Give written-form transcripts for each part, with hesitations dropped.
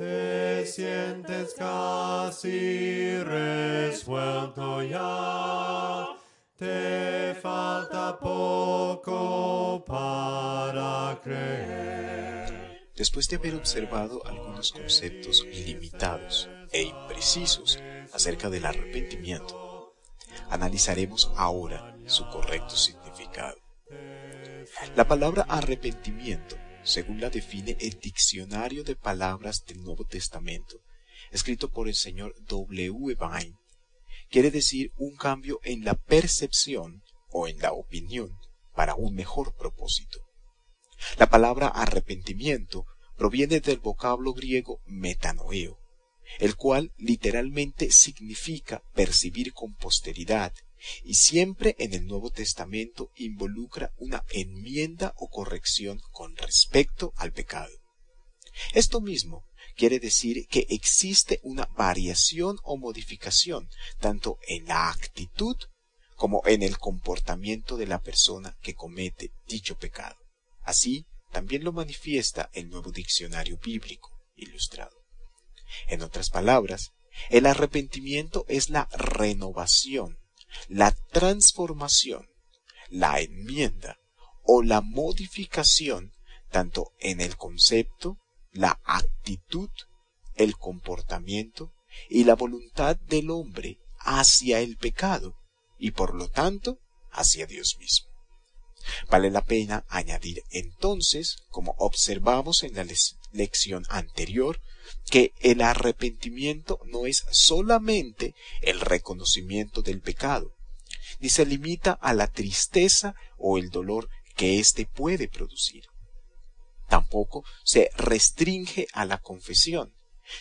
Te sientes casi resuelto ya, te falta poco para creer. Después de haber observado algunos conceptos limitados e imprecisos acerca del arrepentimiento, analizaremos ahora su correcto significado. La palabra arrepentimiento, según la define el Diccionario de Palabras del Nuevo Testamento, escrito por el señor W. Vine, quiere decir un cambio en la percepción o en la opinión para un mejor propósito. La palabra arrepentimiento proviene del vocablo griego metanoeo, el cual literalmente significa percibir con posteridad, y siempre en el Nuevo Testamento involucra una enmienda o corrección con respecto al pecado. Esto mismo quiere decir que existe una variación o modificación tanto en la actitud como en el comportamiento de la persona que comete dicho pecado. Así también lo manifiesta el Nuevo Diccionario Bíblico Ilustrado. En otras palabras, el arrepentimiento es la renovación, la transformación, la enmienda o la modificación tanto en el concepto, la actitud, el comportamiento y la voluntad del hombre hacia el pecado y por lo tanto hacia Dios mismo. Vale la pena añadir entonces, como observamos en la lección anterior, que el arrepentimiento no es solamente el reconocimiento del pecado, ni se limita a la tristeza o el dolor que éste puede producir. Tampoco se restringe a la confesión,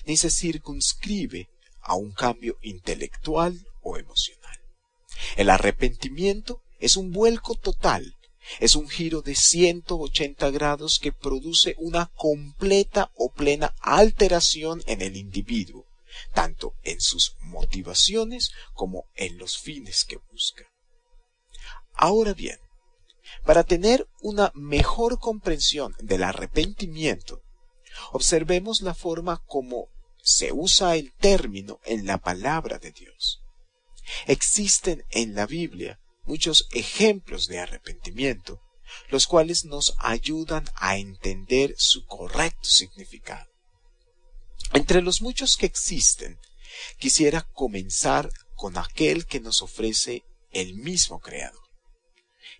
ni se circunscribe a un cambio intelectual o emocional. El arrepentimiento es un vuelco total, es un giro de 180 grados que produce una completa o plena alteración en el individuo, tanto en sus motivaciones como en los fines que busca. Ahora bien, para tener una mejor comprensión del arrepentimiento, observemos la forma como se usa el término en la palabra de Dios. Existen en la Biblia muchos ejemplos de arrepentimiento, los cuales nos ayudan a entender su correcto significado. Entre los muchos que existen, quisiera comenzar con aquel que nos ofrece el mismo Creador.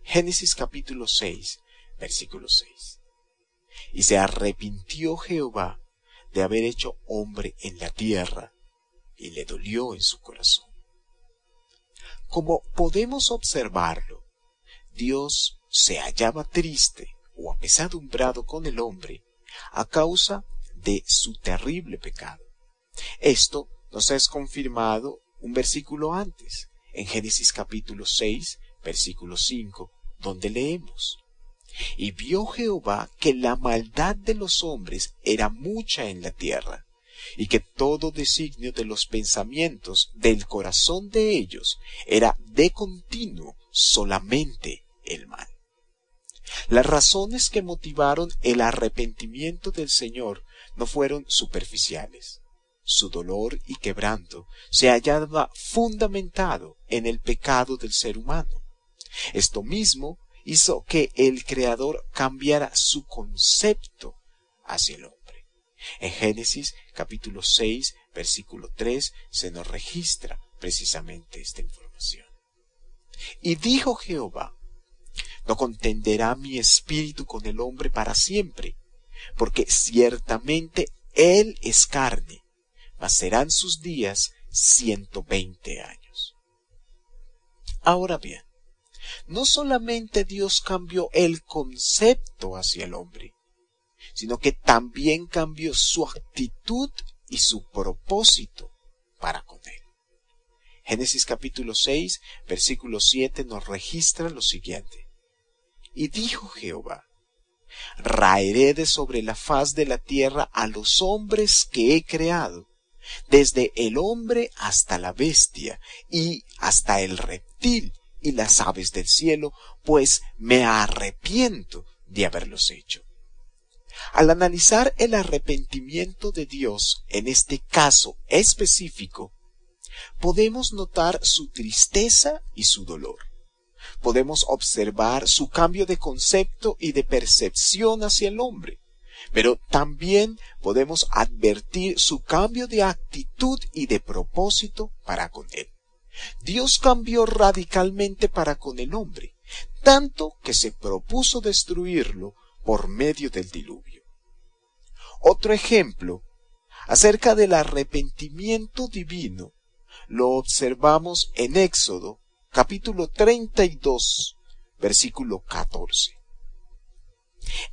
Génesis capítulo 6, versículo 6. Y se arrepintió Jehová de haber hecho hombre en la tierra, y le dolió en su corazón. Como podemos observarlo, Dios se hallaba triste o apesadumbrado con el hombre a causa de su terrible pecado. Esto nos es confirmado un versículo antes, en Génesis capítulo 6, versículo 5, donde leemos: Y vio Jehová que la maldad de los hombres era mucha en la tierra, y que todo designio de los pensamientos del corazón de ellos era de continuo solamente el mal. Las razones que motivaron el arrepentimiento del Señor no fueron superficiales. Su dolor y quebranto se hallaba fundamentado en el pecado del ser humano. Esto mismo hizo que el Creador cambiara su concepto hacia el hombre. En Génesis capítulo 6, versículo 3, se nos registra precisamente esta información. Y dijo Jehová: No contenderá mi espíritu con el hombre para siempre, porque ciertamente él es carne, mas serán sus días 120 años. Ahora bien, no solamente Dios cambió el concepto hacia el hombre, sino que también cambió su actitud y su propósito para con él. Génesis capítulo 6, versículo 7 nos registra lo siguiente: Y dijo Jehová: Raeré de sobre la faz de la tierra a los hombres que he creado, desde el hombre hasta la bestia, y hasta el reptil y las aves del cielo, pues me arrepiento de haberlos hecho. Al analizar el arrepentimiento de Dios en este caso específico, podemos notar su tristeza y su dolor. Podemos observar su cambio de concepto y de percepción hacia el hombre, pero también podemos advertir su cambio de actitud y de propósito para con él. Dios cambió radicalmente para con el hombre, tanto que se propuso destruirlo por medio del diluvio. Otro ejemplo acerca del arrepentimiento divino lo observamos en Éxodo capítulo 32, versículo 14.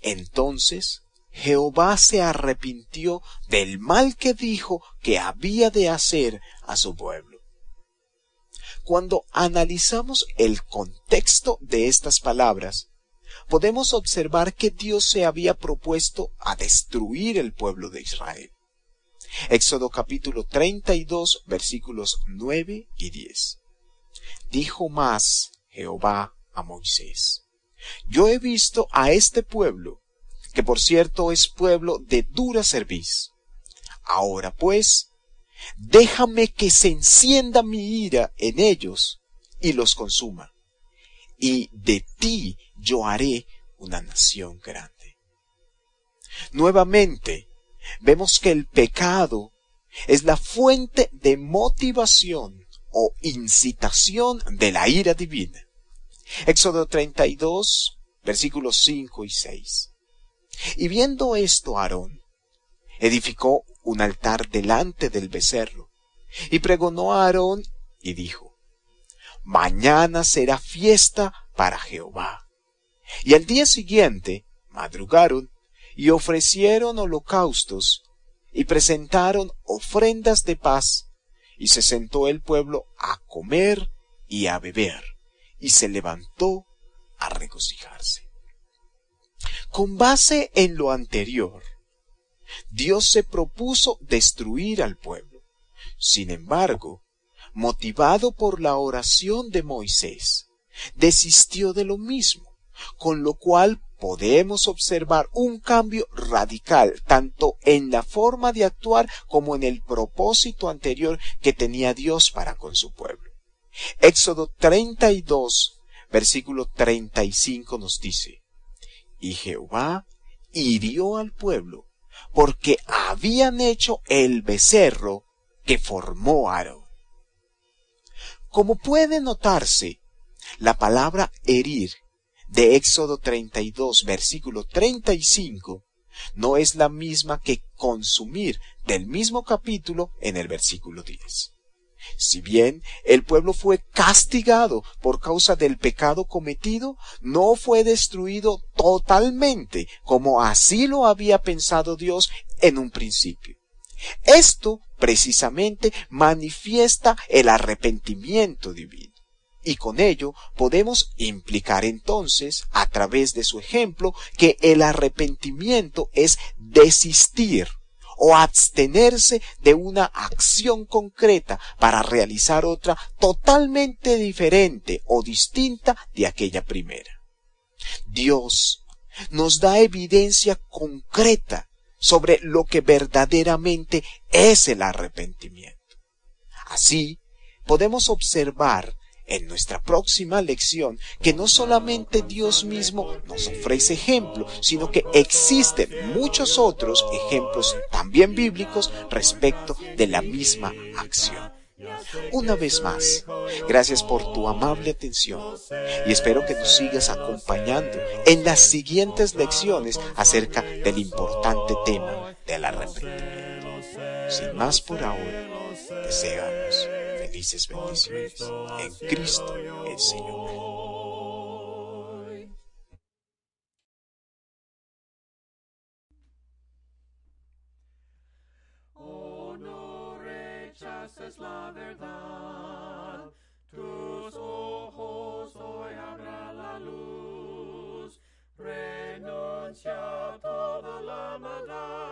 Entonces Jehová se arrepintió del mal que dijo que había de hacer a su pueblo. Cuando analizamos el contexto de estas palabras, podemos observar que Dios se había propuesto a destruir el pueblo de Israel. Éxodo capítulo 32, versículos 9 y 10. Dijo más Jehová a Moisés: Yo he visto a este pueblo, que por cierto es pueblo de dura cerviz. Ahora pues, déjame que se encienda mi ira en ellos y los consuma, y de ti yo haré una nación grande. Nuevamente, vemos que el pecado es la fuente de motivación o incitación de la ira divina. Éxodo 32, versículos 5 y 6. Y viendo esto, Aarón edificó un altar delante del becerro, y pregonó a Aarón y dijo: Mañana será fiesta para Jehová. Y al día siguiente madrugaron y ofrecieron holocaustos y presentaron ofrendas de paz, y se sentó el pueblo a comer y a beber, y se levantó a regocijarse. Con base en lo anterior, Dios se propuso destruir al pueblo. Sin embargo, motivado por la oración de Moisés, desistió de lo mismo, con lo cual podemos observar un cambio radical tanto en la forma de actuar como en el propósito anterior que tenía Dios para con su pueblo. Éxodo 32, versículo 35 nos dice: Y Jehová hirió al pueblo porque habían hecho el becerro que formó Aarón. Como puede notarse, la palabra herir de Éxodo 32, versículo 35, no es la misma que consumir del mismo capítulo en el versículo 10. Si bien el pueblo fue castigado por causa del pecado cometido, no fue destruido totalmente, como así lo había pensado Dios en un principio. Esto precisamente manifiesta el arrepentimiento divino. Y con ello podemos implicar entonces, a través de su ejemplo, que el arrepentimiento es desistir o abstenerse de una acción concreta para realizar otra totalmente diferente o distinta de aquella primera. Dios nos da evidencia concreta sobre lo que verdaderamente es el arrepentimiento. Así, podemos observar en nuestra próxima lección que no solamente Dios mismo nos ofrece ejemplo, sino que existen muchos otros ejemplos también bíblicos respecto de la misma acción. Una vez más, gracias por tu amable atención y espero que nos sigas acompañando en las siguientes lecciones acerca del importante tema del arrepentimiento. Sin más por ahora, deseamos felices bendiciones en Cristo el Señor. Oh, no rechaces la verdad, tus ojos hoy abran la luz, renuncia a toda la maldad.